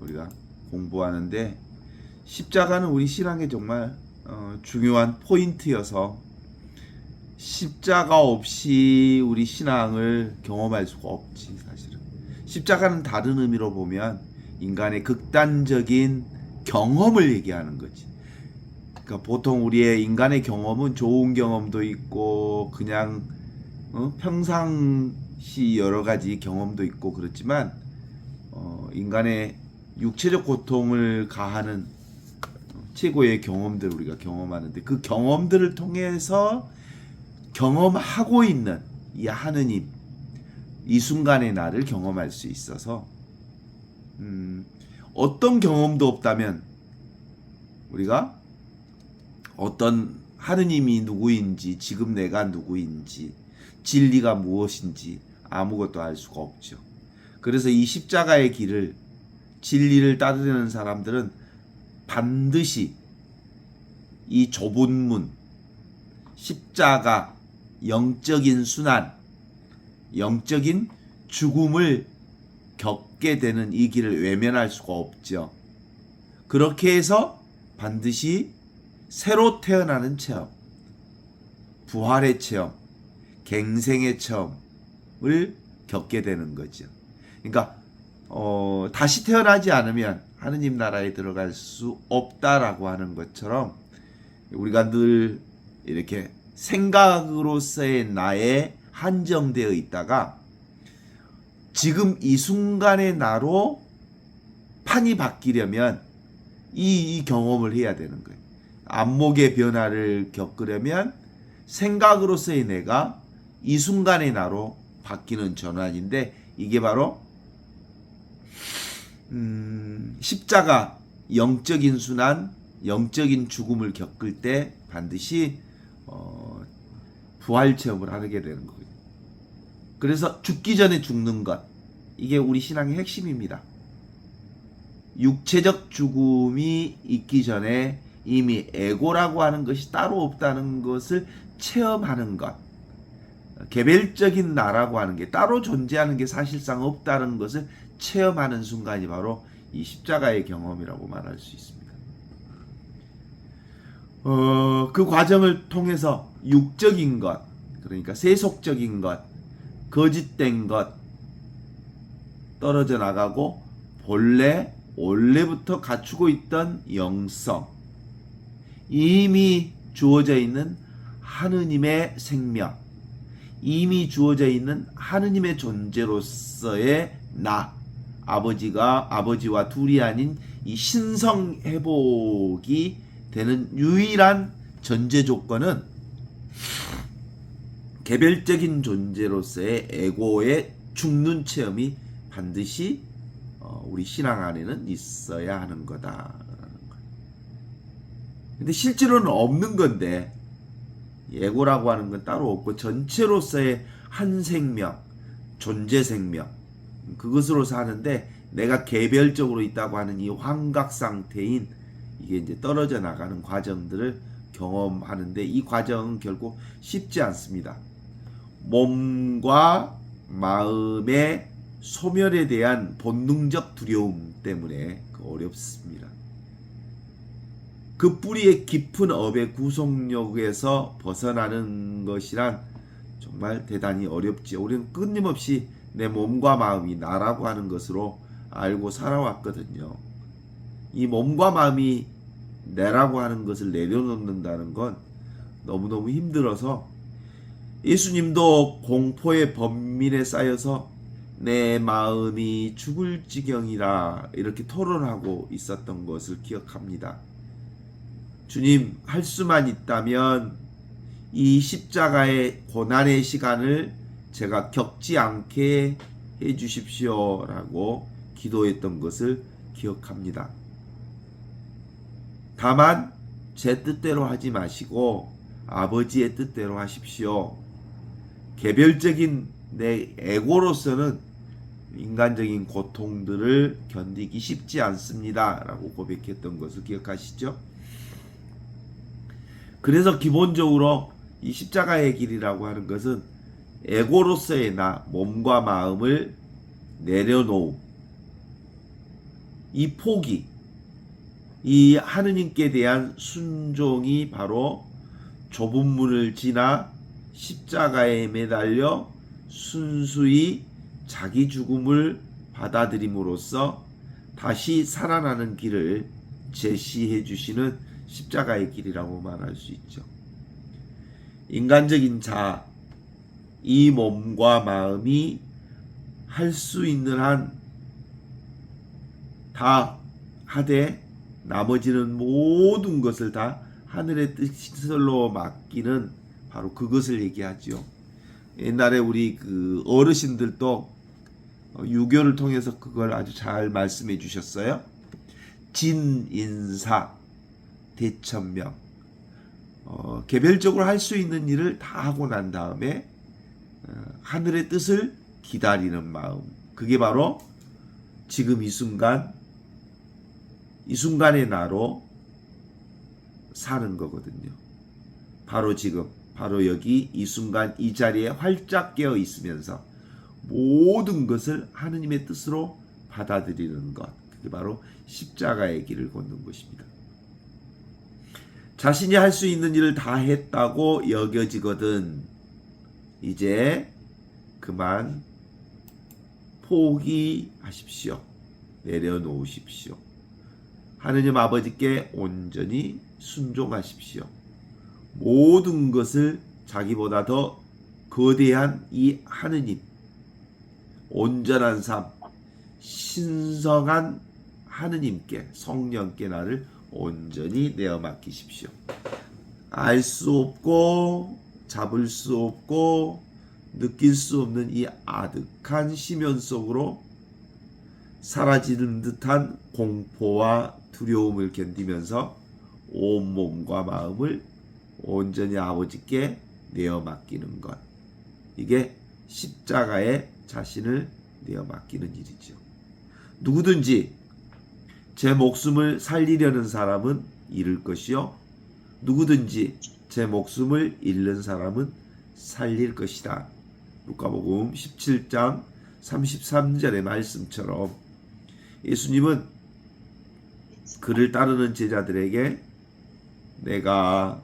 우리가 공부하는데, 십자가는 우리 신앙에 정말 중요한 포인트여서 십자가 없이 우리 신앙을 경험할 수가 없지. 사실은 십자가는 다른 의미로 보면 인간의 극단적인 경험을 얘기하는 거지. 그러니까 보통 우리의 인간의 경험은 좋은 경험도 있고 그냥 평상시 여러 가지 경험도 있고 그렇지만, 인간의 육체적 고통을 가하는 최고의 경험들을 우리가 경험하는데, 그 경험들을 통해서 경험하고 있는 이 하느님, 이 순간의 나를 경험할 수 있어서, 어떤 경험도 없다면 우리가 어떤 하느님이 누구인지, 지금 내가 누구인지, 진리가 무엇인지 아무것도 알 수가 없죠. 그래서 이 십자가의 길을, 진리를 따르려는 사람들은 반드시 이 좁은 문, 십자가, 영적인 순환, 영적인 죽음을 겪게 되는 이 길을 외면할 수가 없죠. 그렇게 해서 반드시 새로 태어나는 체험, 부활의 체험, 갱생의 체험을 겪게 되는 거죠. 그러니까 다시 태어나지 않으면 하느님 나라에 들어갈 수 없다라고 하는 것처럼, 우리가 늘 이렇게 생각으로서의 나에 한정되어 있다가 지금 이 순간의 나로 판이 바뀌려면 이 경험을 해야 되는 거예요. 안목의 변화를 겪으려면 생각으로서의 내가 이 순간의 나로 바뀌는 전환인데, 이게 바로 십자가, 영적인 순환, 영적인 죽음을 겪을 때 반드시 부활 체험을 하게 되는 거예요. 그래서 죽기 전에 죽는 것, 이게 우리 신앙의 핵심입니다. 육체적 죽음이 있기 전에 이미 에고라고 하는 것이 따로 없다는 것을 체험하는 것, 개별적인 나라고 하는 게, 따로 존재하는 게 사실상 없다는 것을 체험하는 순간이 바로 이 십자가의 경험이라고 말할 수 있습니다. 그 과정을 통해서 육적인 것, 그러니까 세속적인 것, 거짓된 것 떨어져 나가고, 원래부터 갖추고 있던 영성, 이미 주어져 있는 하느님의 생명, 이미 주어져 있는 하느님의 존재로서의 나, 아버지와 둘이 아닌 이 신성 회복이 되는 유일한 전제 조건은 개별적인 존재로서의 에고의 죽는 체험이 반드시 우리 신앙 안에는 있어야 하는 거다라는 거예요. 근데 실제로는 없는 건데, 에고라고 하는 건 따로 없고 전체로서의 한 생명, 존재 생명, 그것으로 사는데, 내가 개별적으로 있다고 하는 이 환각 상태인, 이게 이제 떨어져 나가는 과정들을 경험하는데, 이 과정은 결국 쉽지 않습니다. 몸과 마음의 소멸에 대한 본능적 두려움 때문에 어렵습니다. 그 뿌리의 깊은 업의 구속력에서 벗어나는 것이란 정말 대단히 어렵지요. 우리는 끊임없이 내 몸과 마음이 나라고 하는 것으로 알고 살아왔거든요. 이 몸과 마음이 내라고 하는 것을 내려놓는다는 건 너무너무 힘들어서, 예수님도 공포의 번민에 쌓여서 내 마음이 죽을 지경이라 이렇게 토론하고 있었던 것을 기억합니다. 주님, 할 수만 있다면 이 십자가의 고난의 시간을 제가 겪지 않게 해 주십시오 라고 기도했던 것을 기억합니다. 다만 제 뜻대로 하지 마시고 아버지의 뜻대로 하십시오. 개별적인 내 에고로서는 인간적인 고통들을 견디기 쉽지 않습니다 라고 고백했던 것을 기억하시죠? 그래서 기본적으로 이 십자가의 길이라고 하는 것은 에고로서의 나, 몸과 마음을 내려놓음, 이 포기, 이 하느님께 대한 순종이 바로 좁은 문을 지나 십자가에 매달려 순수히 자기 죽음을 받아들임으로써 다시 살아나는 길을 제시해 주시는 십자가의 길이라고 말할 수 있죠. 인간적인 자, 이 몸과 마음이 할 수 있는 한 다 하되 나머지는 모든 것을 다 하늘의 뜻으로 맡기는 바로 그것을 얘기하죠. 옛날에 우리 그 어르신들도 유교를 통해서 그걸 아주 잘 말씀해 주셨어요. 진인사 대천명. 개별적으로 할 수 있는 일을 다 하고 난 다음에 하늘의 뜻을 기다리는 마음. 그게 바로 지금 이 순간의 나로 사는 거거든요. 바로 지금, 바로 여기 이 순간 이 자리에 활짝 깨어 있으면서 모든 것을 하느님의 뜻으로 받아들이는 것. 그게 바로 십자가의 길을 걷는 것입니다. 자신이 할 수 있는 일을 다 했다고 여겨지거든 이제 그만 포기하십시오. 내려놓으십시오. 하느님 아버지께 온전히 순종하십시오. 모든 것을 자기보다 더 거대한 이 하느님, 온전한 삶, 신성한 하느님께, 성령께 나를 온전히 내어 맡기십시오. 알 수 없고 잡을 수 없고 느낄 수 없는 이 아득한 심연 속으로 사라지는 듯한 공포와 두려움을 견디면서 온몸과 마음을 온전히 아버지께 내어 맡기는 것. 이게 십자가에 자신을 내어 맡기는 일이죠. 누구든지 제 목숨을 살리려는 사람은 잃을 것이요 누구든지 제 목숨을 잃는 사람은 살릴 것이다. 루카복음 17장 33절의 말씀처럼 예수님은 그를 따르는 제자들에게 내가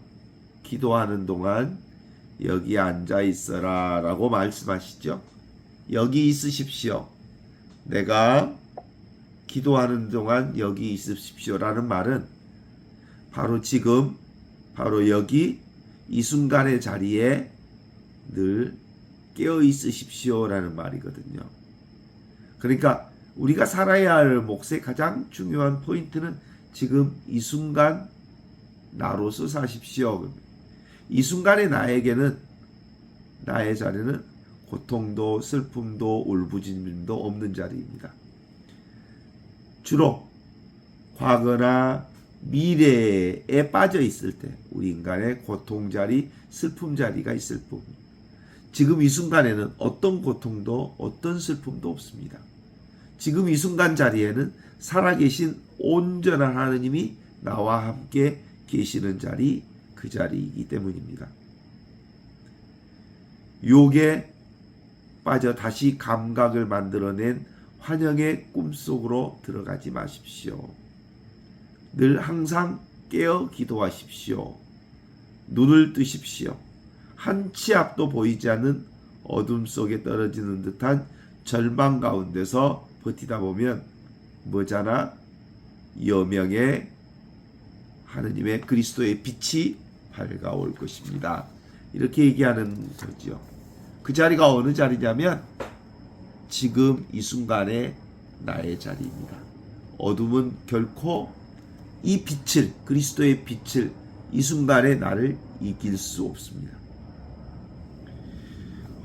기도하는 동안 여기 앉아 있어라 라고 말씀하시죠. 여기 있으십시오. 내가 기도하는 동안 여기 있으십시오 라는 말은 바로 지금 바로 여기 이 순간의 자리에 늘 깨어 있으십시오 라는 말이거든요. 그러니까 우리가 살아야 할 몫의 가장 중요한 포인트는 지금 이 순간 나로서 사십시오. 이 순간의 나에게는 나의 자리는 고통도 슬픔도 울부짖음도 없는 자리입니다. 주로 과거나 미래에 빠져 있을 때 우리 인간의 고통 자리, 슬픔 자리가 있을 뿐 지금 이 순간에는 어떤 고통도 어떤 슬픔도 없습니다. 지금 이 순간 자리에는 살아계신 온전한 하느님이 나와 함께 계시는 자리, 그 자리이기 때문입니다. 유혹에 빠져 다시 감각을 만들어낸 환영의 꿈속으로 들어가지 마십시오. 늘 항상 깨어 기도하십시오. 눈을 뜨십시오. 한 치 앞도 보이지 않는 어둠 속에 떨어지는 듯한 절망 가운데서 버티다 보면 머지않아 여명의 하느님의 그리스도의 빛이 밝아올 것입니다. 이렇게 얘기하는 거죠. 그 자리가 어느 자리냐면 지금 이 순간의 나의 자리입니다. 어둠은 결코 이 빛을, 그리스도의 빛을 이 순간에 나를 이길 수 없습니다.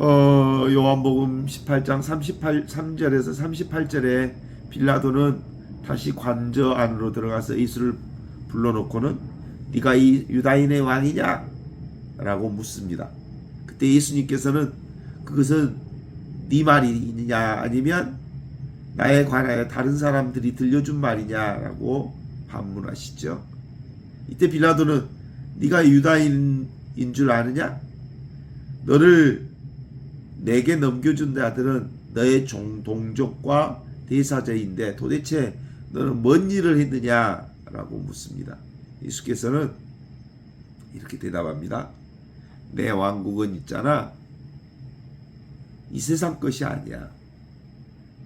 요한복음 18장 33절에서 38절에 빌라도는 다시 관저 안으로 들어가서 예수를 불러놓고는 네가 이 유다인의 왕이냐? 라고 묻습니다. 그때 예수님께서는 그것은 네 말이냐 아니면 나에 관하여 다른 사람들이 들려준 말이냐라고 반문하시죠. 이때 빌라도는 네가 유다인인 줄 아느냐? 너를 내게 넘겨준 자들은 너의 동족과 대사자인데 도대체 너는 뭔 일을 했느냐라고 묻습니다. 예수께서는 이렇게 대답합니다. 내 왕국은 있잖아. 이 세상 것이 아니야.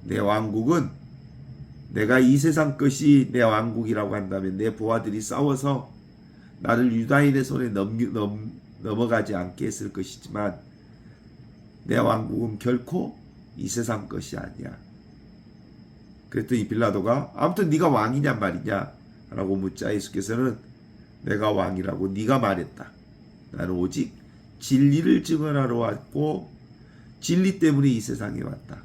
내 왕국은 내가 이 세상 것이 내 왕국이라고 한다면 내 부하들이 싸워서 나를 유다인의 손에 넘어가지 않게 했을 것이지만 내 왕국은 결코 이 세상 것이 아니야. 그랬더니 빌라도가 아무튼 네가 왕이냔 말이냐 라고 묻자 예수께서는 내가 왕이라고 네가 말했다. 나는 오직 진리를 증언하러 왔고 진리 때문에 이 세상에 왔다.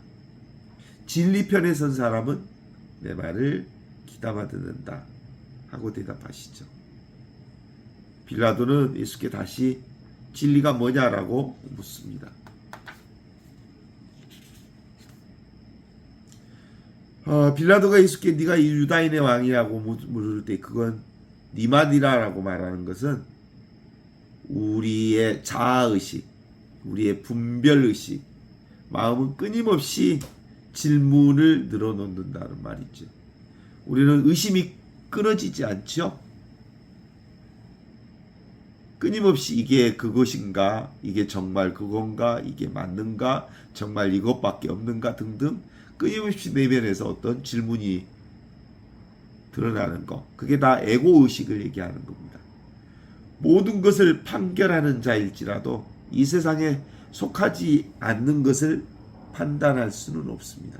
진리 편에 선 사람은 내 말을 귀담아 듣는다 하고 대답하시죠. 빌라도는 예수께 다시 진리가 뭐냐라고 묻습니다. 빌라도가 예수께 네가 유다인의 왕이라고 물을 때 그건 네 말이라고 말하는 것은 우리의 자아의식, 우리의 분별의식, 마음은 끊임없이 질문을 늘어놓는다는 말이죠. 우리는 의심이 끊어지지 않죠. 끊임없이 이게 그것인가, 이게 정말 그건가, 이게 맞는가, 정말 이것밖에 없는가 등등 끊임없이 내면에서 어떤 질문이 드러나는 것, 그게 다 에고의식을 얘기하는 겁니다. 모든 것을 판결하는 자일지라도 이 세상에 속하지 않는 것을 판단할 수는 없습니다.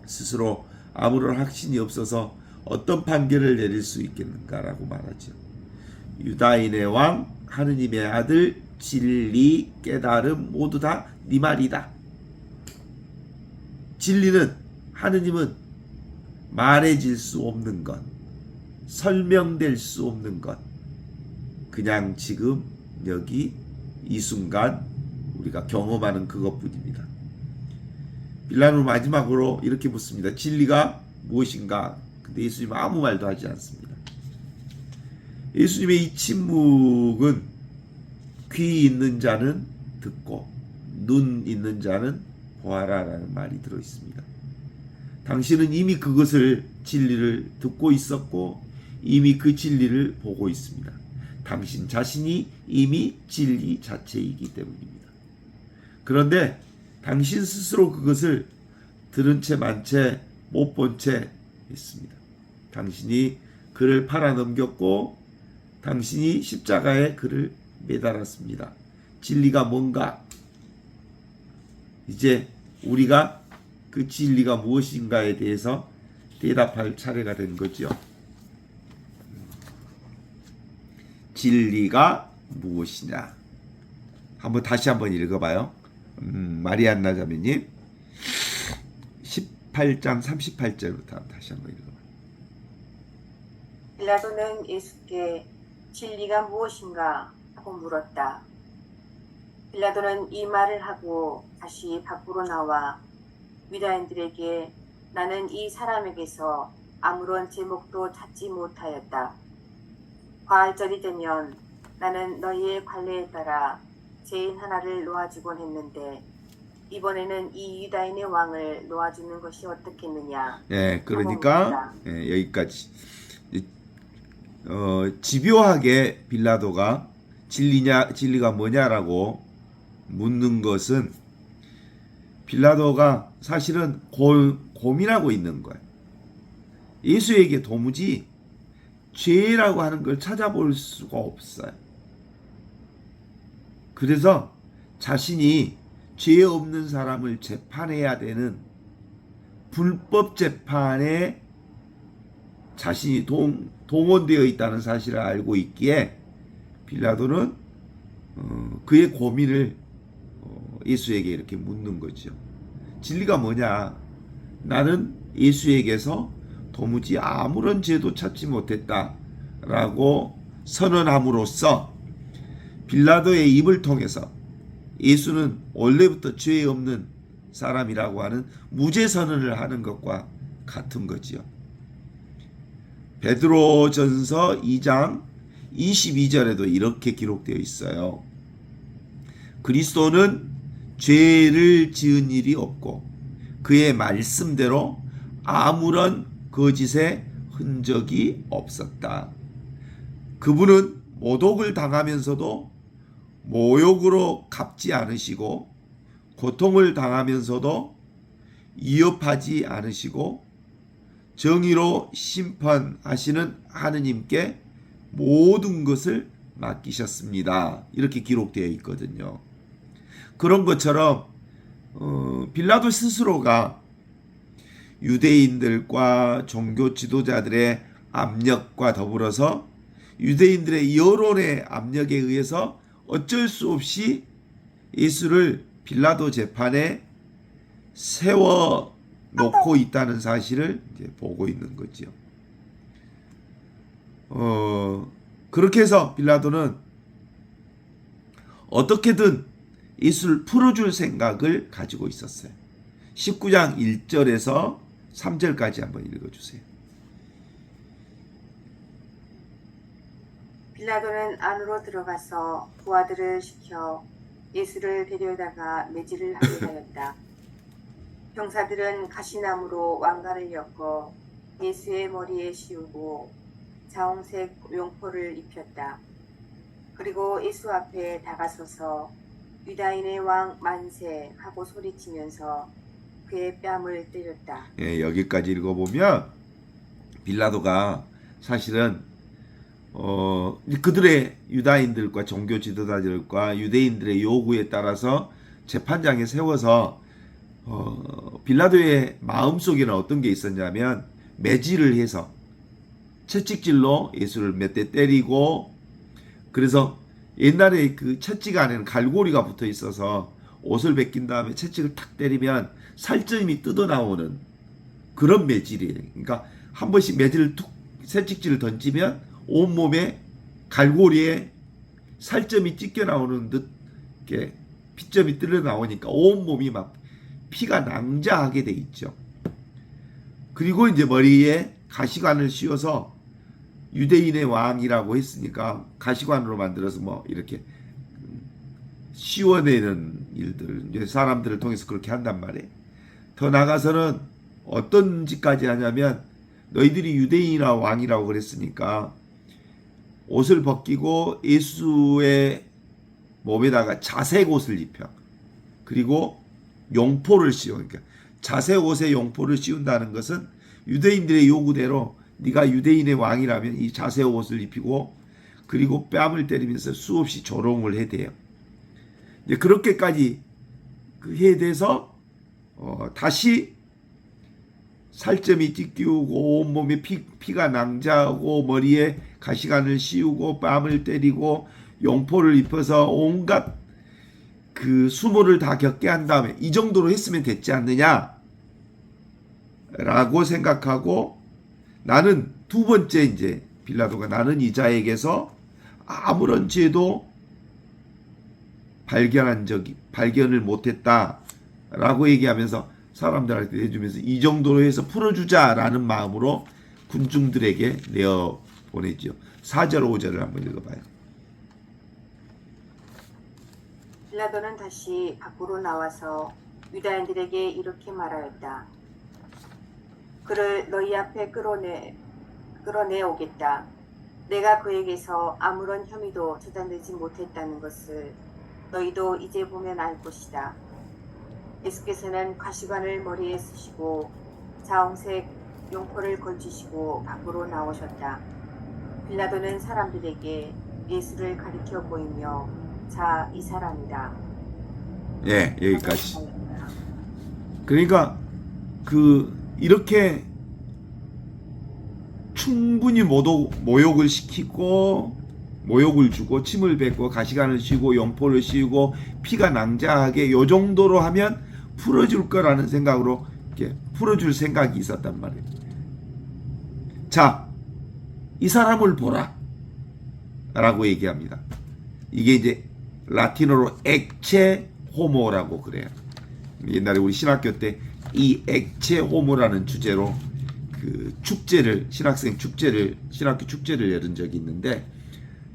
스스로 아무런 확신이 없어서 어떤 판결을 내릴 수 있겠는가라고 말하죠. 유다인의 왕, 하느님의 아들, 진리, 깨달음 모두 다 네 말이다. 진리는 하느님은 말해질 수 없는 것, 설명될 수 없는 것, 그냥 지금 여기 이 순간 우리가 경험하는 그것뿐입니다. 빌라도는 마지막으로 이렇게 묻습니다. 진리가 무엇인가? 근데 예수님은 아무 말도 하지 않습니다. 예수님의 이 침묵은 귀 있는 자는 듣고 눈 있는 자는 보아라라는 말이 들어있습니다. 당신은 이미 그것을 진리를 듣고 있었고 이미 그 진리를 보고 있습니다. 당신 자신이 이미 진리 자체이기 때문입니다. 그런데 당신 스스로 그것을 들은 채 만 채 못 본 채 있습니다. 당신이 그를 팔아넘겼고 당신이 십자가에 그를 매달았습니다. 진리가 뭔가? 이제 우리가 그 진리가 무엇인가에 대해서 대답할 차례가 된 거죠. 진리가 무엇이냐? 다시 한번 읽어봐요. 마리안나 자매님 18장 38절부터 다시 한번 읽어봐요. 빌라도는 예수께 진리가 무엇인가 하고 물었다. 빌라도는 이 말을 하고 다시 밖으로 나와 유다인들에게 나는 이 사람에게서 아무런 제목도 찾지 못하였다. 과할절이 되면 나는 너희의 관례에 따라 죄인 하나를 놓아주곤 했는데 이번에는 이 유다인의 왕을 놓아주는 것이 어떻겠느냐. 네, 그러니까 여기까지. 집요하게 빌라도가 진리가 뭐냐라고 묻는 것은 빌라도가 사실은 고민하고 있는 거예요. 예수에게 도무지 죄라고 하는 걸 찾아볼 수가 없어요. 그래서 자신이 죄 없는 사람을 재판해야 되는 불법 재판에 자신이 동원되어 있다는 사실을 알고 있기에 빌라도는 그의 고민을 예수에게 이렇게 묻는 거죠. 진리가 뭐냐? 나는 예수에게서 도무지 아무런 죄도 찾지 못했다라고 선언함으로써 빌라도의 입을 통해서 예수는 원래부터 죄 없는 사람이라고 하는 무죄 선언을 하는 것과 같은 거지요. 베드로전서 2장 22절에도 이렇게 기록되어 있어요. 그리스도는 죄를 지은 일이 없고 그의 말씀대로 아무런 거짓의 흔적이 없었다. 그분은 모독을 당하면서도 모욕으로 갚지 않으시고 고통을 당하면서도 이업하지 않으시고 정의로 심판하시는 하느님께 모든 것을 맡기셨습니다. 이렇게 기록되어 있거든요. 그런 것처럼 빌라도 스스로가 유대인들과 종교 지도자들의 압력과 더불어서 유대인들의 여론의 압력에 의해서 어쩔 수 없이 예수를 빌라도 재판에 세워 놓고 있다는 사실을 이제 보고 있는 거죠. 그렇게 해서 빌라도는 어떻게든 예수를 풀어줄 생각을 가지고 있었어요. 19장 1절에서 3절까지 한번 읽어주세요. 빌라도는 안으로 들어가서 부하들을 시켜 예수를 데려다가 매질을 하게 하였다. 병사들은 가시나무로 왕관을 엮어 예수의 머리에 씌우고 자홍색 용포를 입혔다. 그리고 예수 앞에 다가서서 유다인의 왕 만세 하고 소리치면서 그의 뺨을 때렸다. 예, 여기까지 읽어보면 빌라도가 사실은 그들의 유다인들과 종교 지도자들과 유대인들의 요구에 따라서 재판장에 세워서 빌라도의 마음속에는 어떤 게 있었냐면 매질을 해서 채찍질로 예수를 몇 대 때리고, 그래서 옛날에 그 채찍 안에는 갈고리가 붙어 있어서 옷을 벗긴 다음에 채찍을 탁 때리면 살점이 뜯어 나오는 그런 매질이에요. 그러니까 한 번씩 매질을 툭 채찍질을 던지면 온몸에 갈고리에 살점이 찢겨 나오는 듯 이렇게 피점이 뚫려 나오니까 온몸이 막 피가 낭자하게 돼 있죠. 그리고 이제 머리에 가시관을 씌워서 유대인의 왕이라고 했으니까 가시관으로 만들어서 뭐 이렇게 씌워내는 일들, 이제 사람들을 통해서 그렇게 한단 말이에요. 더 나가서는 어떤 짓까지 하냐면 너희들이 유대인이나 왕이라고 그랬으니까 옷을 벗기고 예수의 몸에다가 자색 옷을 입혀. 그리고 용포를 씌워. 그러니까 자색 옷에 용포를 씌운다는 것은 유대인들의 요구대로 네가 유대인의 왕이라면 이 자색 옷을 입히고 그리고 뺨을 때리면서 수없이 조롱을 해대요. 이제 그렇게까지 해대서 다시 살점이 찢기우고 온몸에 피가 낭자하고 머리에 가시관을 씌우고 뺨을 때리고 용포를 입혀서 온갖 그 수모를 다 겪게 한 다음에 이 정도로 했으면 됐지 않느냐 라고 생각하고, 나는 두 번째 이제 빌라도가 나는 이 자에게서 아무런 죄도 발견을 못했다 라고 얘기하면서 사람들한테 해주면서 이 정도로 해서 풀어주자라는 마음으로 군중들에게 내어 보내지요. 4절 5절을 한번 읽어봐요. 빌라도는 다시 밖으로 나와서 유다인들에게 이렇게 말하였다. 그를 너희 앞에 끌어내 오겠다. 내가 그에게서 아무런 혐의도 찾아내지 못했다는 것을 너희도 이제 보면 알 것이다. 예수께서는 가시관을 머리에 쓰시고 자홍색 용포를 걸치시고 밖으로 나오셨다. 빌라도는 사람들에게 예수를 가리켜 보이며 자, 이 사람이다. 예, 여기까지. 그러니까 이렇게 충분히 모욕을 시키고 모욕을 주고 침을 뱉고 가시관을 씌우고 용포를 씌우고 피가 낭자하게 요 정도로 하면 풀어줄 거라는 생각으로 이렇게 풀어줄 생각이 있었단 말이에요. 자, 이 사람을 보라 라고 얘기합니다. 이게 이제 라틴어로 액체 호모라고 그래요. 옛날에 우리 신학교 때 이 액체 호모라는 주제로 그 축제를 신학교 축제를 열은 적이 있는데,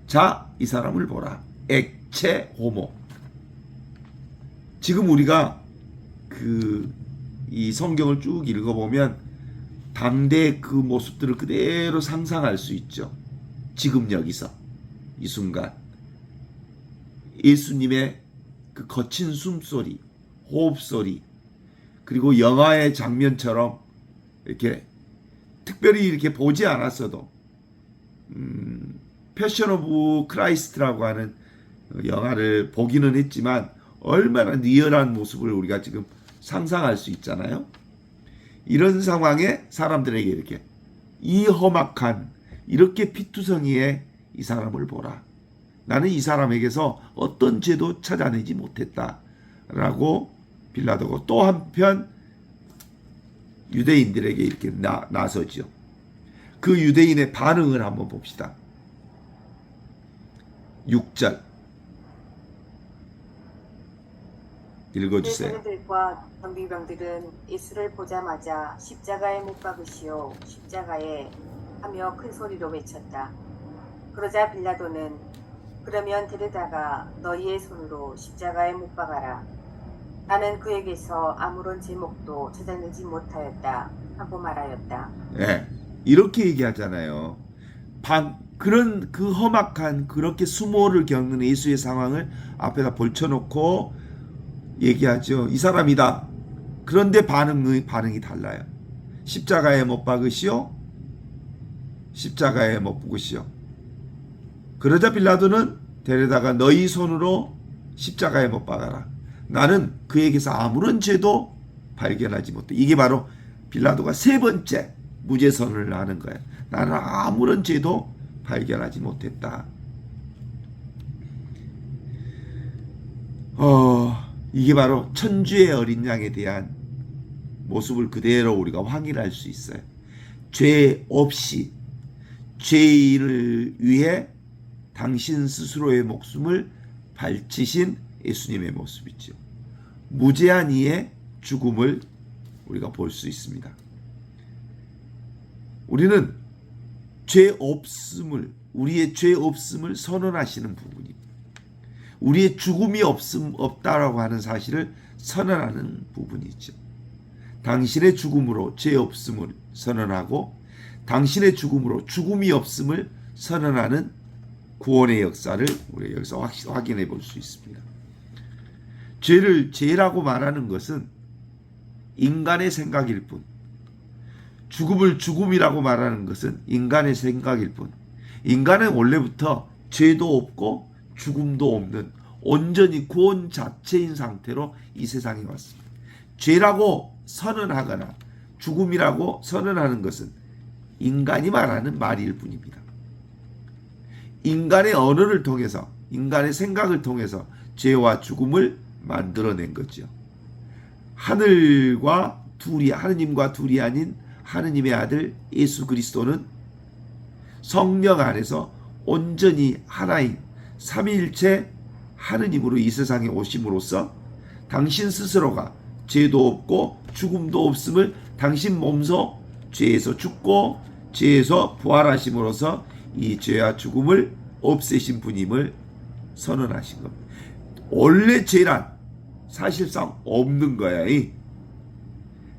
자, 이 사람을 보라. 액체 호모. 지금 우리가 이 성경을 쭉 읽어보면 당대의 그 모습들을 그대로 상상할 수 있죠. 지금 여기서 이 순간 예수님의 그 거친 숨소리, 호흡소리, 그리고 영화의 장면처럼 이렇게 특별히 이렇게 보지 않았어도 패션 오브 크라이스트라고 하는 영화를 보기는 했지만 얼마나 리얼한 모습을 우리가 지금 상상할 수 있잖아요. 이런 상황에 사람들에게 이렇게 이 험악한 이렇게 피투성이의 이 사람을 보라. 나는 이 사람에게서 어떤 죄도 찾아내지 못했다라고 빌라도가 또 한편 유대인들에게 이렇게 나서죠. 그 유대인의 반응을 한번 봅시다. 6절 읽어주세요. 세대들과 경비병들은 예수를 보자마자 십자가에 못 박으시오, 십자가에 하며 큰 소리로 외쳤다. 그러자 빌라도는 그러면 데려다가 너희의 손으로 십자가에 못 박아라. 나는 그에게서 아무런 제목도 찾아내지 못하였다 하고 말하였다. 네, 이렇게 얘기하잖아요. 그런 그 험악한 그렇게 수모를 겪는 예수의 상황을 앞에다 벌쳐놓고 얘기하죠. 이 사람이다. 그런데 반응이 달라요. 십자가에 못 박으시오. 십자가에 못 박으시오. 그러자 빌라도는 데려다가 너희 손으로 십자가에 못 박아라. 나는 그에게서 아무런 죄도 발견하지 못해. 이게 바로 빌라도가 세 번째 무죄 선언을 하는 거예요. 나는 아무런 죄도 발견하지 못했다. 이게 바로 천주의 어린 양에 대한 모습을 그대로 우리가 확인할 수 있어요. 죄 없이 죄를 위해 당신 스스로의 목숨을 바치신 예수님의 모습이죠. 무죄한 이의 죽음을 우리가 볼 수 있습니다. 우리는 우리의 죄 없음을 선언하시는 부분입니다. 우리의 죽음이 없다라고 하는 사실을 선언하는 부분이죠. 당신의 죽음으로 죄 없음을 선언하고 당신의 죽음으로 죽음이 없음을 선언하는 구원의 역사를 우리가 여기서 확인해 볼 수 있습니다. 죄라고 말하는 것은 인간의 생각일 뿐, 죽음을 죽음이라고 말하는 것은 인간의 생각일 뿐, 인간은 원래부터 죄도 없고 죽음도 없는 온전히 구원 자체인 상태로 이 세상에 왔습니다. 죄라고 선언하거나 죽음이라고 선언하는 것은 인간이 말하는 말일 뿐입니다. 인간의 언어를 통해서, 인간의 생각을 통해서 죄와 죽음을 만들어낸 거죠. 하나님과 둘이 아닌 하느님의 아들 예수 그리스도는 성령 안에서 온전히 하나인 삼위일체 하느님으로 이 세상에 오심으로써 당신 스스로가 죄도 없고 죽음도 없음을 당신 몸소 죄에서 죽고 죄에서 부활하심으로써 이 죄와 죽음을 없애신 분임을 선언하신 겁니다. 원래 죄란 사실상 없는 거야.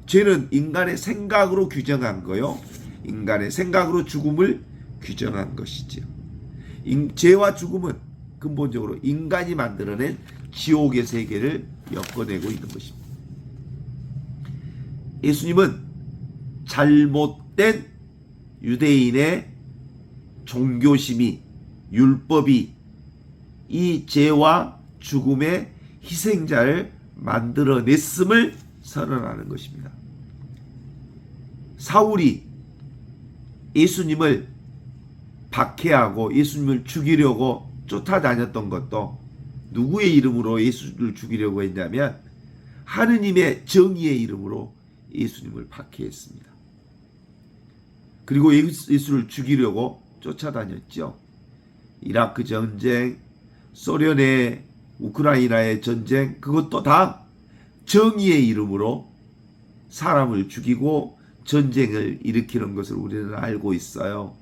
죄는 인간의 생각으로 규정한 거요. 인간의 생각으로 죽음을 규정한 것이죠. 죄와 죽음은 근본적으로 인간이 만들어낸 지옥의 세계를 엮어내고 있는 것입니다. 예수님은 잘못된 유대인의 종교심이, 율법이 이 죄와 죽음의 희생자를 만들어냈음을 선언하는 것입니다. 사울이 예수님을 박해하고 예수님을 죽이려고 쫓아다녔던 것도 누구의 이름으로 예수를 죽이려고 했냐면 하느님의 정의의 이름으로 예수님을 박해했습니다. 그리고 예수를 죽이려고 쫓아다녔죠. 이라크 전쟁, 소련의 우크라이나의 전쟁, 그것도 다 정의의 이름으로 사람을 죽이고 전쟁을 일으키는 것을 우리는 알고 있어요.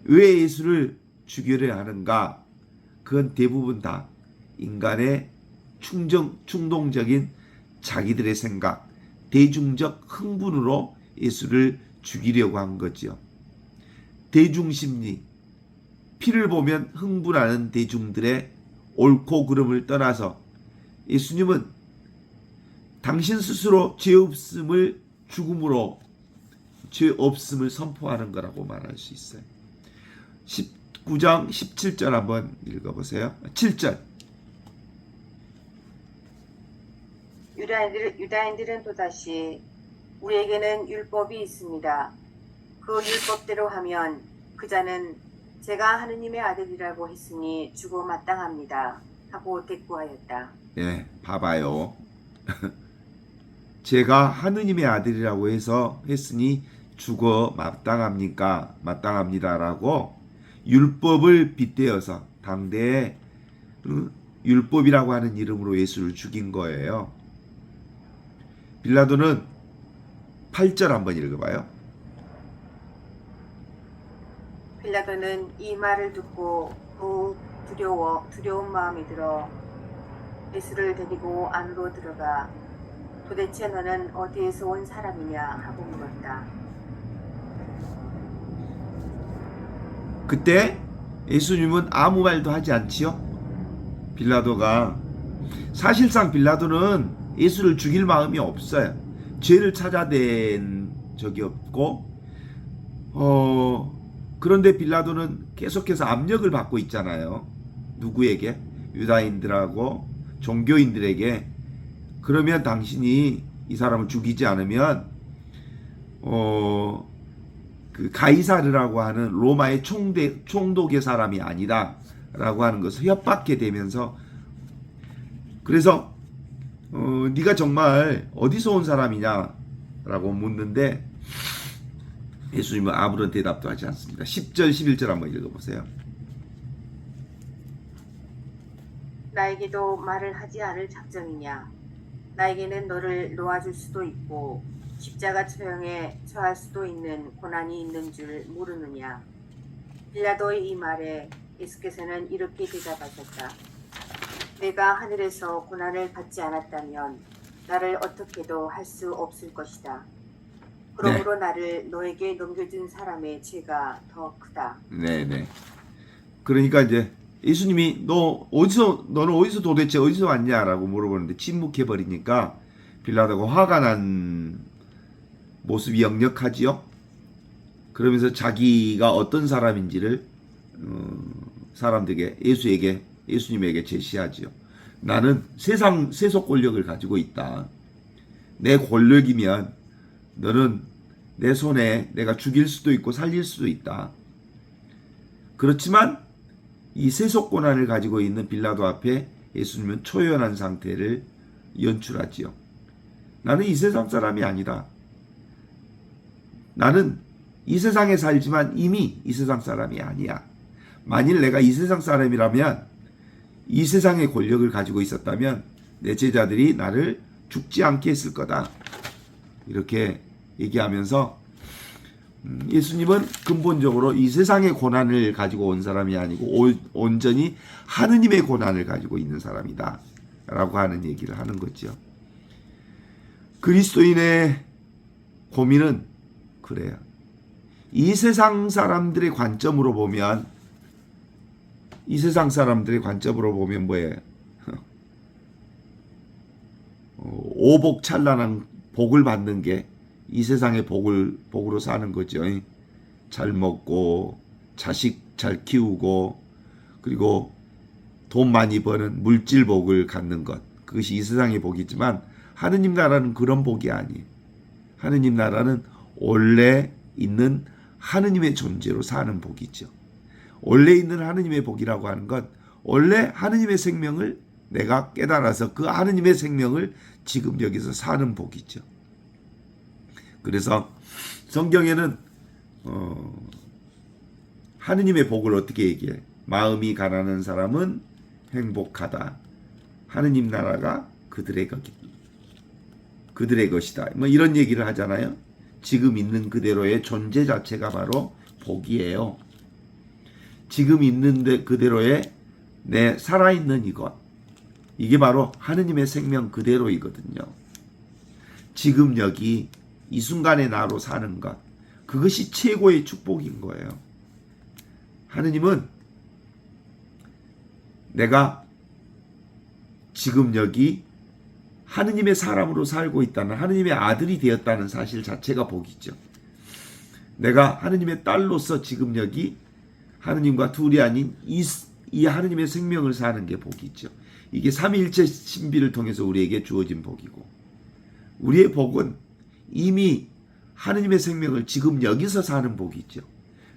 왜 예수를 죽이려 하는가? 그건 대부분 다 인간의 충동적인 자기들의 생각, 대중적 흥분으로 예수를 죽이려고 한 거지요. 대중심리, 피를 보면 흥분하는 대중들의 옳고 그름을 떠나서 예수님은 당신 스스로 죄 없음을 죽음으로 죄 없음을 선포하는 거라고 말할 수 있어요. 19장 17절 한번 읽어보세요. 7절. 유다인들은 또다시 우리에게는 율법이 있습니다. 그 율법대로 하면 그 자는 제가 하느님의 아들이라고 했으니 죽어 마땅합니다 하고 대꾸하였다. 예, 봐봐요. 제가 하느님의 아들이라고 해서 했으니 죽어 마땅합니까? 마땅합니다라고 율법을 빗대어서 당대에 율법이라고 하는 이름으로 예수를 죽인 거예요. 빌라도는 8절 한번 읽어봐요. 빌라도는 이 말을 듣고 더욱 두려운 마음이 들어 예수를 데리고 안으로 들어가 도대체 너는 어디에서 온 사람이냐 하고 물었다. 그때 예수님은 아무 말도 하지 않지요. 빌라도가 사실상 빌라도는 예수를 죽일 마음이 없어요. 죄를 찾아낸 적이 없고 그런데 빌라도는 계속해서 압력을 받고 있잖아요. 누구에게? 유다인들하고 종교인들에게. 그러면 당신이 이 사람을 죽이지 않으면 그 가이사르라고 하는 로마의 총독의 사람이 아니다 라고 하는 것을 협박해 대면서 그래서 네가 정말 어디서 온 사람이냐 라고 묻는데 예수님은 아무런 대답도 하지 않습니다. 10절 11절 한번 읽어보세요. 나에게도 말을 하지 않을 작정이냐? 나에게는 너를 놓아줄 수도 있고 십자가 처형에 처할 수도 있는 고난이 있는 줄 모르느냐? 빌라도의 이 말에 예수께서는 이렇게 대답하셨다. 내가 하늘에서 고난을 받지 않았다면 나를 어떻게도 할 수 없을 것이다. 그러므로 나를 너에게 넘겨준 사람의 죄가 더 크다. 네네. 그러니까 이제 예수님이 너는 어디서 도대체 어디서 왔냐라고 물어보는데 침묵해 버리니까 빌라도가 화가 난 모습이 역력하지요. 그러면서 자기가 어떤 사람인지를 사람들에게 예수님에게 제시하지요. 나는 세속 권력을 가지고 있다. 내 권력이면 너는 내 손에 내가 죽일 수도 있고 살릴 수도 있다. 그렇지만 이 세속 권한을 가지고 있는 빌라도 앞에 예수님은 초연한 상태를 연출하지요. 나는 이 세상 사람이 아니다. 나는 이 세상에 살지만 이미 이 세상 사람이 아니야. 만일 내가 이 세상 사람이라면 이 세상의 권력을 가지고 있었다면 내 제자들이 나를 죽지 않게 했을 거다. 이렇게 얘기하면서 예수님은 근본적으로 이 세상의 고난을 가지고 온 사람이 아니고 온전히 하느님의 고난을 가지고 있는 사람이다 라고 하는 얘기를 하는 거죠. 그리스도인의 고민은 그래요. 이 세상 사람들의 관점으로 보면 뭐예요? 오복찬란한 복을 받는 게 이 세상의 복으로 사는 거죠. 잘 먹고 자식 잘 키우고 그리고 돈 많이 버는 물질 복을 갖는 것. 그것이 이 세상의 복이지만 하느님 나라는 그런 복이 아니에요. 하느님 나라는 원래 있는 하느님의 존재로 사는 복이죠. 원래 있는 하느님의 복이라고 하는 건 원래 하느님의 생명을 내가 깨달아서 그 하느님의 생명을 지금 여기서 사는 복이죠. 그래서 성경에는 하느님의 복을 어떻게 얘기해? 마음이 가난한 사람은 행복하다. 하느님 나라가 그들의 것이다. 뭐 이런 얘기를 하잖아요. 지금 있는 그대로의 존재 자체가 바로 복이에요. 지금 있는 그대로의 내 살아있는 이것. 이게 바로 하느님의 생명 그대로이거든요. 지금 여기 이 순간의 나로 사는 것, 그것이 최고의 축복인 거예요. 하느님은 내가 지금 여기 하느님의 사람으로 살고 있다는, 하느님의 아들이 되었다는 사실 자체가 복이죠. 내가 하느님의 딸로서 지금 여기 하느님과 둘이 아닌 이 하느님의 생명을 사는 게 복이죠. 이게 삼위일체 신비를 통해서 우리에게 주어진 복이고, 우리의 복은 이미 하느님의 생명을 지금 여기서 사는 복이죠.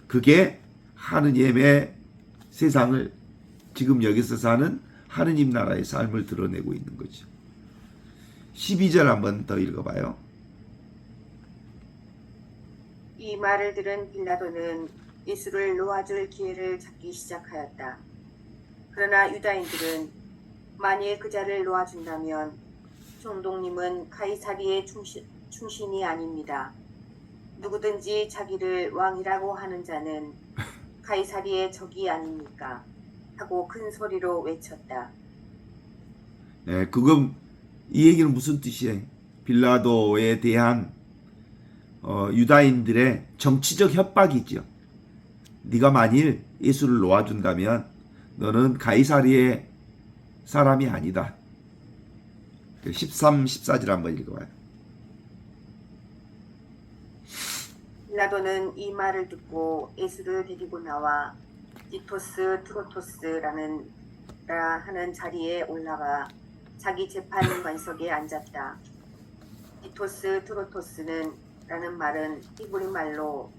그게 하느님의 세상을 지금 여기서 사는 하느님 나라의 삶을 드러내고 있는 거죠. 12절 한번 더 읽어봐요. 이 말을 들은 빌라도는 예수를 놓아줄 기회를 찾기 시작하였다. 그러나 유다인들은 만일 그자를 놓아준다면 총독님은 가이사리의 충신이 아닙니다. 누구든지 자기를 왕이라고 하는 자는 가이사리의 적이 아닙니까? 하고 큰 소리로 외쳤다. 네, 그건 이 얘기는 무슨 뜻이에요? 빌라도에 대한 유다인들의 정치적 협박이죠. 네가 만일 예수를 놓아준다면 너는 가이사리의 사람이 아니다. 13, 14절 한번 읽어봐요. 빌라도는 이 말을 듣고 예수를 데리고 나와 디토스 트로토스라는 하는 자리에 올라가 자기 재판관석에 앉았다. 디토스 트로토스는 라는 말은 히브리 말로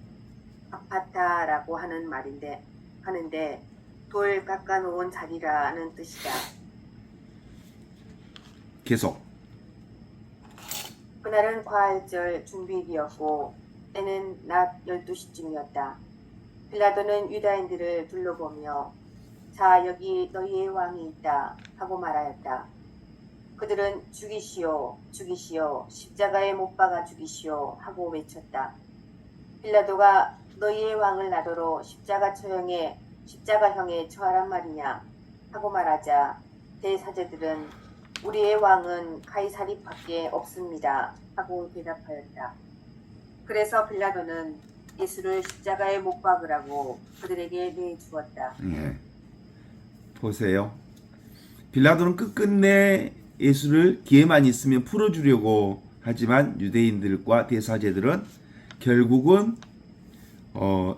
아파타라고 하는 말인데 하는데 돌 깎아놓은 자리라는 뜻이다. 계속. 그날은 과일절 준비일이었고 때는 낮 12시쯤이었다. 빌라도는 유다인들을 둘러보며 자 여기 너희의 왕이 있다 하고 말하였다. 그들은 죽이시오 죽이시오 십자가에 못 박아 죽이시오 하고 외쳤다. 빌라도가 너희의 왕을 나더러 십자가형에 처하란 말이냐 하고 말하자 대사제들은 우리의 왕은 가이사리밖에 없습니다 하고 대답하였다. 그래서 빌라도는 예수를 십자가에 못 박으라고 그들에게 내주었다. 예. 보세요. 빌라도는 끝끝내 예수를 기회만 있으면 풀어주려고 하지만 유대인들과 대사제들은 결국은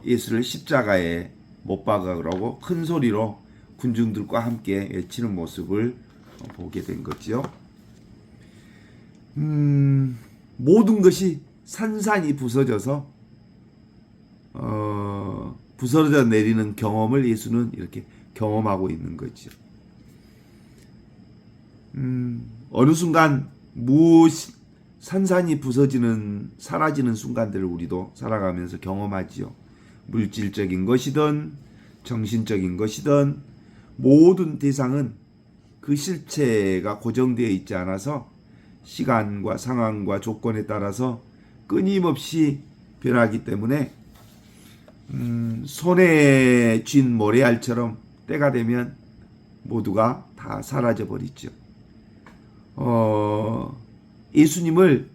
예수를 십자가에 못 박으라고 큰 소리로 군중들과 함께 외치는 모습을 보게 된 거죠. 모든 것이 산산이 부서져서 부서져 내리는 경험을 예수는 이렇게 경험하고 있는 거죠. 어느 순간 무엇이 산산이 부서지는 사라지는 순간들을 우리도 살아가면서 경험하지요. 물질적인 것이든 정신적인 것이든 모든 대상은 그 실체가 고정되어 있지 않아서 시간과 상황과 조건에 따라서 끊임없이 변하기 때문에 손에 쥔 모래알처럼 때가 되면 모두가 다 사라져 버리죠. 예수님을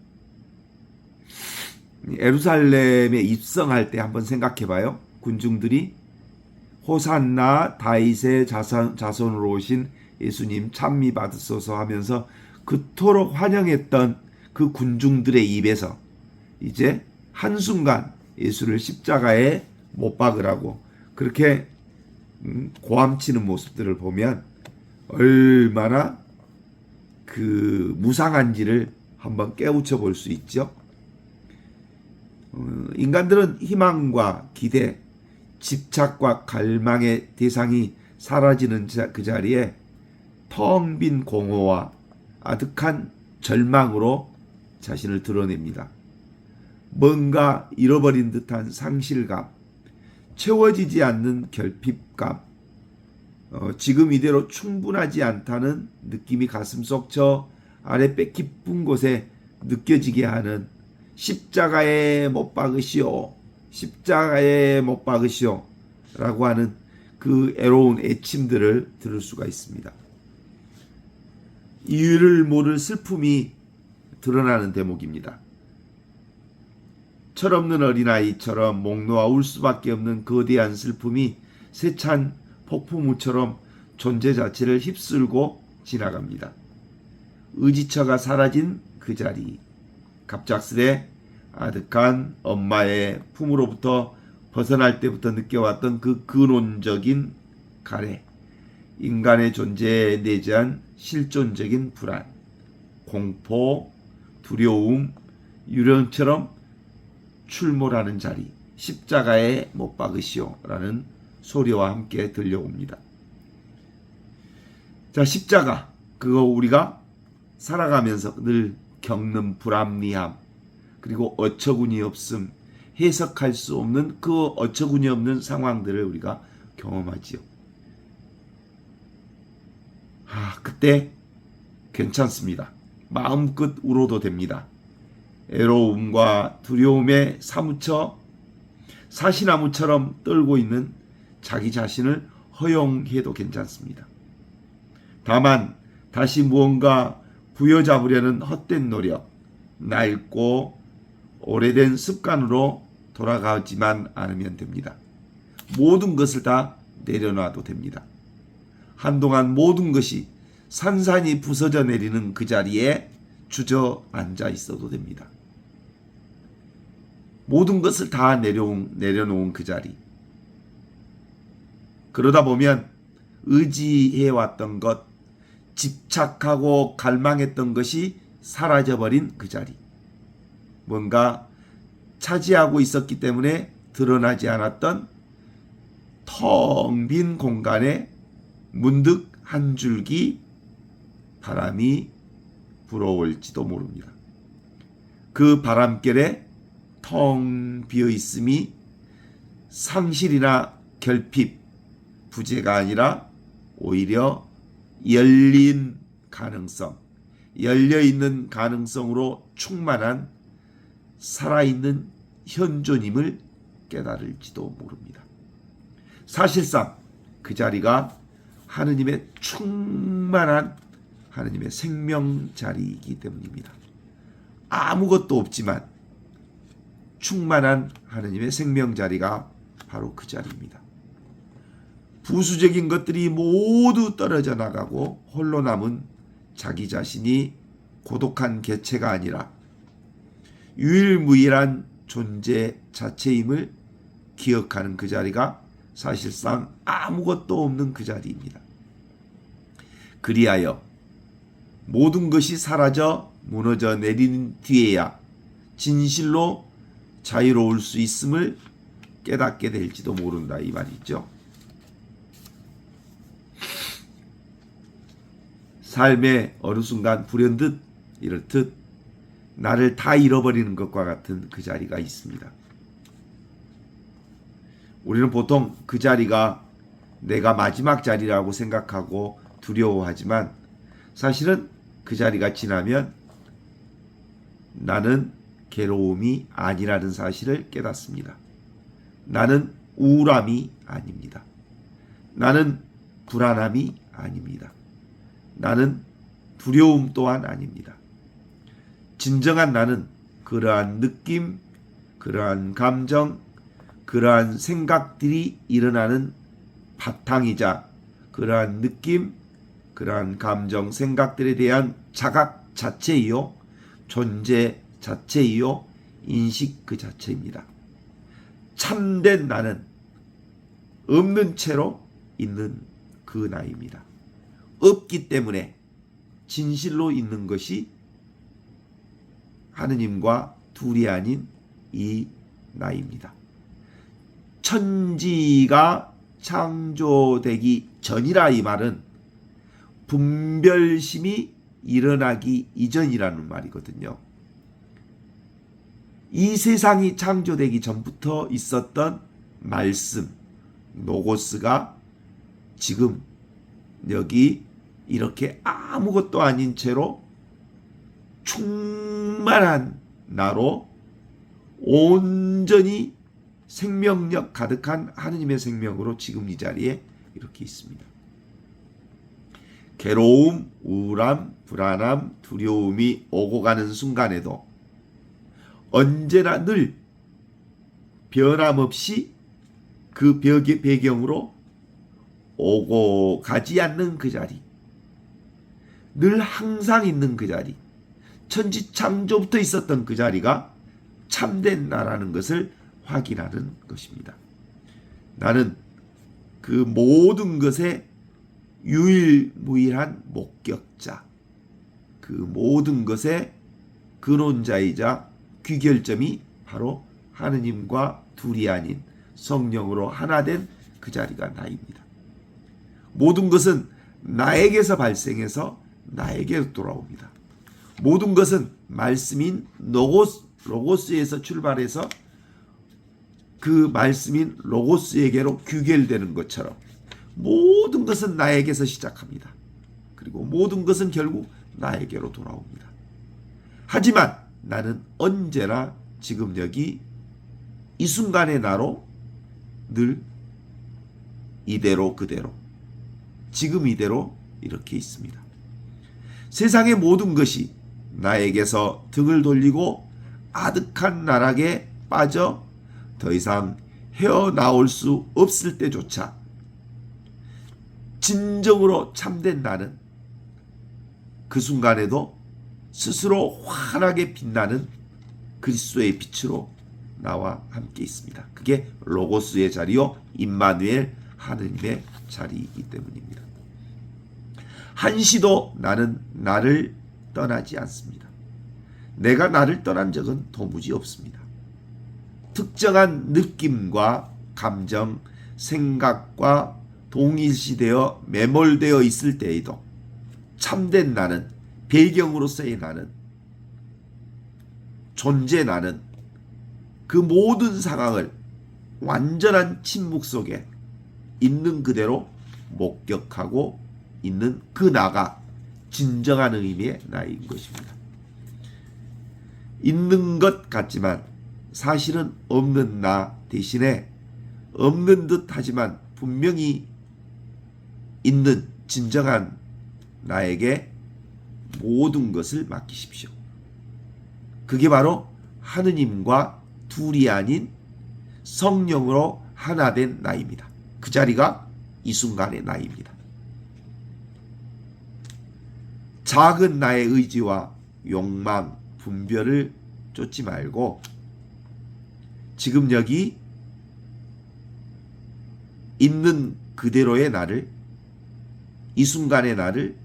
예루살렘에 입성할 때 한번 생각해 봐요. 군중들이 호산나 다윗의 자손으로 오신 예수님 찬미 받으소서 하면서 그토록 환영했던 그 군중들의 입에서 이제 한순간 예수를 십자가에 못 박으라고 그렇게 고함치는 모습들을 보면 얼마나 그 무상한지를 한번 깨우쳐 볼 수 있죠. 인간들은 희망과 기대, 집착과 갈망의 대상이 사라지는 그 자리에 텅 빈 공허와 아득한 절망으로 자신을 드러냅니다. 뭔가 잃어버린 듯한 상실감, 채워지지 않는 결핍감, 지금 이대로 충분하지 않다는 느낌이 가슴속 저 아래 깊은 곳에 느껴지게 하는 십자가에 못 박으시오, 십자가에 못 박으시오 라고 하는 그 애로운 애침들을 들을 수가 있습니다. 이유를 모를 슬픔이 드러나는 대목입니다. 철없는 어린아이처럼 목 놓아 울 수밖에 없는 거대한 슬픔이 세찬 폭풍우처럼 존재 자체를 휩쓸고 지나갑니다. 의지처가 사라진 그 자리, 갑작스레 아득한 엄마의 품으로부터 벗어날 때부터 느껴왔던 그 근원적인 가래, 인간의 존재에 내재한 실존적인 불안, 공포, 두려움, 유령처럼 출몰하는 자리, 십자가에 못 박으시오 라는 소리와 함께 들려옵니다. 자, 십자가, 그거 우리가 살아가면서 늘 겪는 불합리함, 그리고 어처구니 없음, 해석할 수 없는 그 어처구니 없는 상황들을 우리가 경험하지요. 그때 괜찮습니다. 마음껏 울어도 됩니다. 애로움과 두려움에 사무쳐 사시나무처럼 떨고 있는 자기 자신을 허용해도 괜찮습니다. 다만 다시 무언가 부여잡으려는 헛된 노력, 낡고 오래된 습관으로 돌아가지만 않으면 됩니다. 모든 것을 다 내려놔도 됩니다. 한동안 모든 것이 산산이 부서져 내리는 그 자리에 주저앉아 있어도 됩니다. 모든 것을 다 내려놓은 그 자리. 그러다 보면 의지해왔던 것, 집착하고 갈망했던 것이 사라져버린 그 자리. 뭔가 차지하고 있었기 때문에 드러나지 않았던 텅 빈 공간에 문득 한 줄기 바람이 불어올지도 모릅니다. 그 바람결에 텅 비어 있음이 상실이나 결핍, 부재가 아니라 오히려 열린 가능성, 열려있는 가능성으로 충만한 살아있는 현존임을 깨달을지도 모릅니다. 사실상 그 자리가 하느님의 충만한 하느님의 생명 자리이기 때문입니다. 아무것도 없지만 충만한 하느님의 생명 자리가 바로 그 자리입니다. 부수적인 것들이 모두 떨어져 나가고 홀로 남은 자기 자신이 고독한 개체가 아니라 유일무이한 존재 자체임을 기억하는 그 자리가 사실상 아무것도 없는 그 자리입니다. 그리하여 모든 것이 사라져 무너져 내린 뒤에야 진실로 자유로울 수 있음을 깨닫게 될지도 모른다 이 말이죠. 삶의 어느 순간 불현듯 이렇듯 나를 다 잃어버리는 것과 같은 그 자리가 있습니다. 우리는 보통 그 자리가 내가 마지막 자리라고 생각하고 두려워하지만 사실은 그 자리가 지나면 나는 괴로움이 아니라는 사실을 깨닫습니다. 나는 우울함이 아닙니다. 나는 불안함이 아닙니다. 나는 두려움 또한 아닙니다. 진정한 나는 그러한 느낌, 그러한 감정, 그러한 생각들이 일어나는 바탕이자 그러한 느낌, 그러한 감정, 생각들에 대한 자각 자체이요, 존재 자체이요, 인식 그 자체입니다. 참된 나는 없는 채로 있는 그 나입니다. 없기 때문에 진실로 있는 것이 하느님과 둘이 아닌 이 나입니다. 천지가 창조되기 전이라 이 말은 분별심이 일어나기 이전이라는 말이거든요. 이 세상이 창조되기 전부터 있었던 말씀, 노고스가 지금 여기 이렇게 아무것도 아닌 채로 충만한 나로 온전히 생명력 가득한 하느님의 생명으로 지금 이 자리에 이렇게 있습니다. 괴로움, 우울함, 불안함, 두려움이 오고 가는 순간에도 언제나 늘 변함없이 그 벽의 배경으로 오고 가지 않는 그 자리, 늘 항상 있는 그 자리, 천지창조부터 있었던 그 자리가 참된 나라는 것을 확인하는 것입니다. 나는 그 모든 것의 유일무이한 목격자, 그 모든 것의 근원자이자 귀결점이 바로 하느님과 둘이 아닌 성령으로 하나 된 그 자리가 나입니다. 모든 것은 나에게서 발생해서 나에게로 돌아옵니다. 모든 것은 말씀인 로고스에서 출발해서 그 말씀인 로고스에게로 귀결되는 것처럼 모든 것은 나에게서 시작합니다. 그리고 모든 것은 결국 나에게로 돌아옵니다. 하지만 나는 언제나 지금 여기 이 순간의 나로 늘 이대로 그대로 지금 이대로 이렇게 있습니다. 세상의 모든 것이 나에게서 등을 돌리고 아득한 나락에 빠져 더 이상 헤어나올 수 없을 때조차 진정으로 참된 나는 그 순간에도 스스로 환하게 빛나는 그리스도의 빛으로 나와 함께 있습니다. 그게 로고스의 자리요 임마누엘 하느님의 자리이기 때문입니다. 한시도 나는 나를 떠나지 않습니다. 내가 나를 떠난 적은 도무지 없습니다. 특정한 느낌과 감정, 생각과 동일시되어 매몰되어 있을 때에도 참된 나는, 배경으로서의 나는, 존재 나는 그 모든 상황을 완전한 침묵 속에 있는 그대로 목격하고 있는 그 나가 진정한 의미의 나인 것입니다. 있는 것 같지만 사실은 없는 나 대신에 없는 듯 하지만 분명히 있는 진정한 나에게 모든 것을 맡기십시오. 그게 바로 하느님과 둘이 아닌 성령으로 하나 된 나입니다. 그 자리가 이 순간의 나입니다. 작은 나의 의지와 욕망, 분별을 쫓지 말고 지금 여기 있는 그대로의 나를, 이 순간의 나를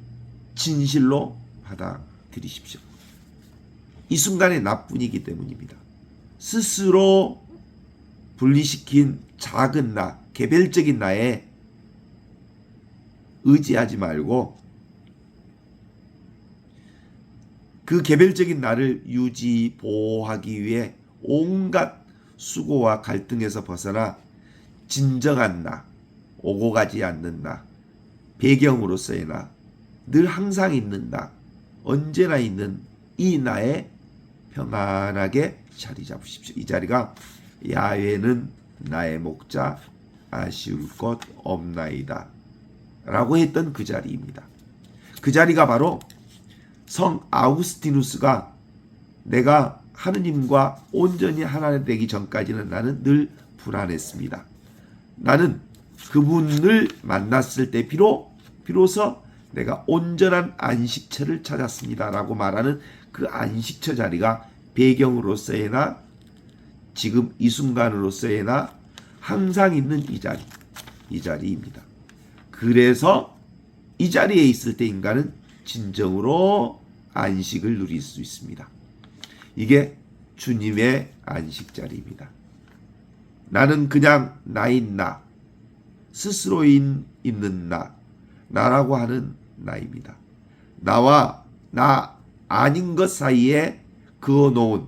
진실로 받아들이십시오. 이 순간의 나뿐이기 때문입니다. 스스로 분리시킨 작은 나, 개별적인 나에 의지하지 말고 그 개별적인 나를 유지, 보호하기 위해 온갖 수고와 갈등에서 벗어나 진정한 나, 오고 가지 않는 나, 배경으로서의 나, 늘 항상 있는 나, 언제나 있는 이 나에 평안하게 자리 잡으십시오. 이 자리가 야훼는 나의 목자, 아쉬울 것 없나이다 라고 했던 그 자리입니다. 그 자리가 바로 성 아우구스티누스가 내가 하느님과 온전히 하나 되기 전까지는 나는 늘 불안했습니다. 나는 그분을 만났을 때 비로소 내가 온전한 안식처를 찾았습니다 라고 말하는 그 안식처 자리가 배경으로서의 나, 지금 이 순간으로서의 나, 항상 있는 이 자리입니다. 그래서 이 자리에 있을 때 인간은 진정으로 안식을 누릴 수 있습니다. 이게 주님의 안식 자리입니다. 나는 그냥 나인 나, 스스로 있는 나라고 하는 나입니다. 나와 나 아닌 것 사이에 그어놓은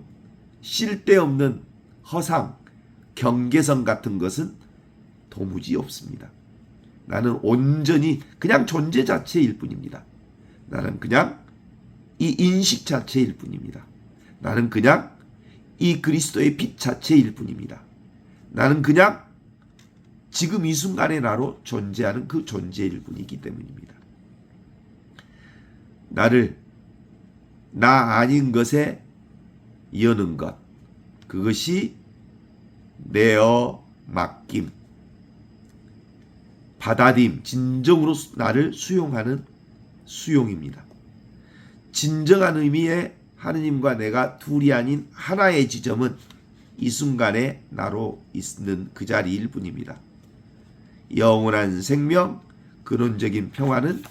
쓸데없는 허상, 경계선 같은 것은 도무지 없습니다. 나는 온전히 그냥 존재 자체일 뿐입니다. 나는 그냥 이 인식 자체일 뿐입니다. 나는 그냥 이 그리스도의 빛 자체일 뿐입니다. 나는 그냥 지금 이 순간의 나로 존재하는 그 존재일 뿐이기 때문입니다. 나를 나 아닌 것에 여는 것, 그것이 내어 맡김, 받아들임, 진정으로 나를 수용하는 수용입니다. 진정한 의미의 하느님과 내가 둘이 아닌 하나의 지점은 이 순간에 나로 있는 그 자리일 뿐입니다. 영원한 생명, 근원적인 평화는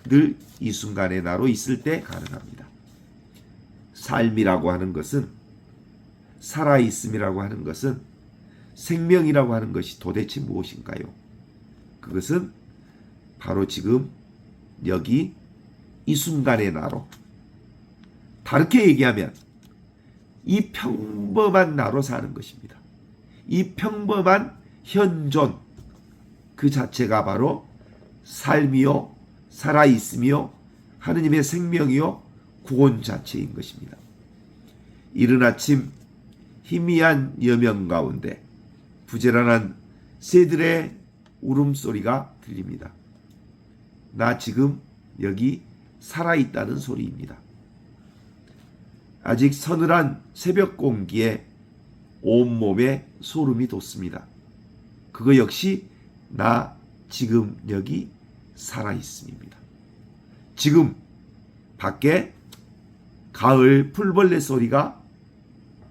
늘 이 순간에 나로 있을 때 가능합니다. 삶이라고 하는 것은, 살아있음이라고 하는 것은, 생명이라고 하는 것이 도대체 무엇인가요? 그것은 바로 지금 여기 이 순간의 나로, 다르게 얘기하면 이 평범한 나로 사는 것입니다. 이 평범한 현존 그 자체가 바로 삶이요, 살아있으며 하느님의 생명이요 구원 자체인 것입니다. 이른 아침 희미한 여명 가운데 부지런한 새들의 울음소리가 들립니다. 나 지금 여기 살아있다는 소리입니다. 아직 서늘한 새벽 공기에 온몸에 소름이 돋습니다. 그거 역시 나 지금 여기 살아있음입니다. 지금 밖에 가을 풀벌레 소리가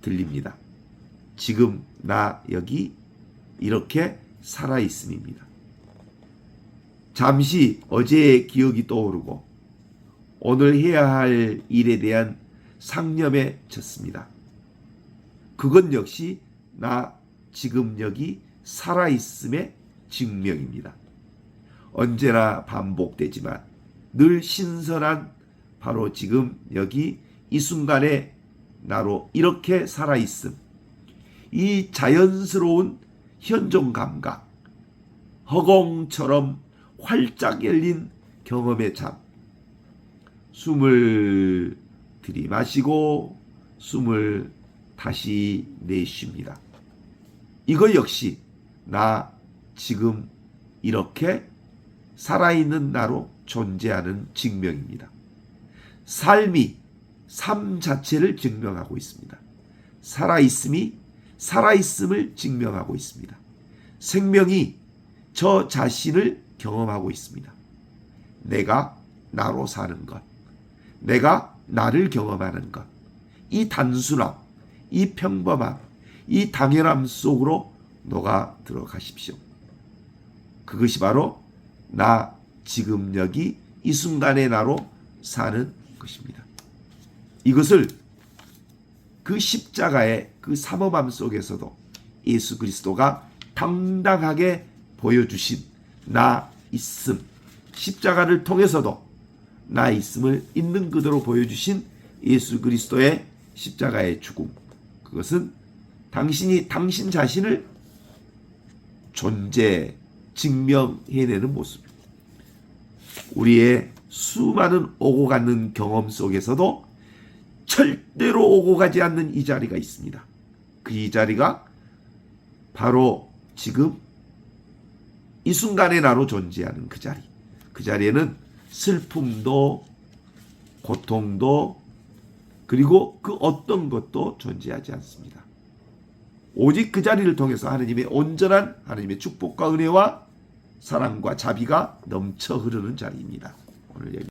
들립니다. 지금 나 여기 이렇게 살아있음입니다. 잠시 어제의 기억이 떠오르고 오늘 해야 할 일에 대한 상념에 쳤습니다. 그건 역시 나 지금 여기 살아있음의 증명입니다. 언제나 반복되지만 늘 신선한 바로 지금 여기 이 순간에 나로 이렇게 살아있음, 이 자연스러운 현존 감각, 허공처럼 활짝 열린 경험의 잠, 숨을 들이마시고 숨을 다시 내쉽니다. 이거 역시 나 지금 이렇게 살아있는 나로 존재하는 증명입니다. 삶이 삶 자체를 증명하고 있습니다. 살아있음이 살아있음을 증명하고 있습니다. 생명이 저 자신을 경험하고 있습니다. 내가 나로 사는 것, 내가 나를 경험하는 것, 이 단순함, 이 평범함, 이 당연함 속으로 녹아 들어가십시오. 그것이 바로 나 지금 여기 이 순간의 나로 사는 것입니다. 이것을 그 십자가의 그 삼엄함 속에서도 예수 그리스도가 당당하게 보여주신 나 있음, 십자가를 통해서도 나 있음을 있는 그대로 보여주신 예수 그리스도의 십자가의 죽음, 그것은 당신이 당신 자신을 존재, 증명해내는 모습입니다. 우리의 수많은 오고 가는 경험 속에서도 절대로 오고 가지 않는 이 자리가 있습니다. 그 이 자리가 바로 지금 이 순간의 나로 존재하는 그 자리. 그 자리에는 슬픔도 고통도 그리고 그 어떤 것도 존재하지 않습니다. 오직 그 자리를 통해서 하느님의 온전한 하느님의 축복과 은혜와 사랑과 자비가 넘쳐 흐르는 자리입니다. 오늘 여기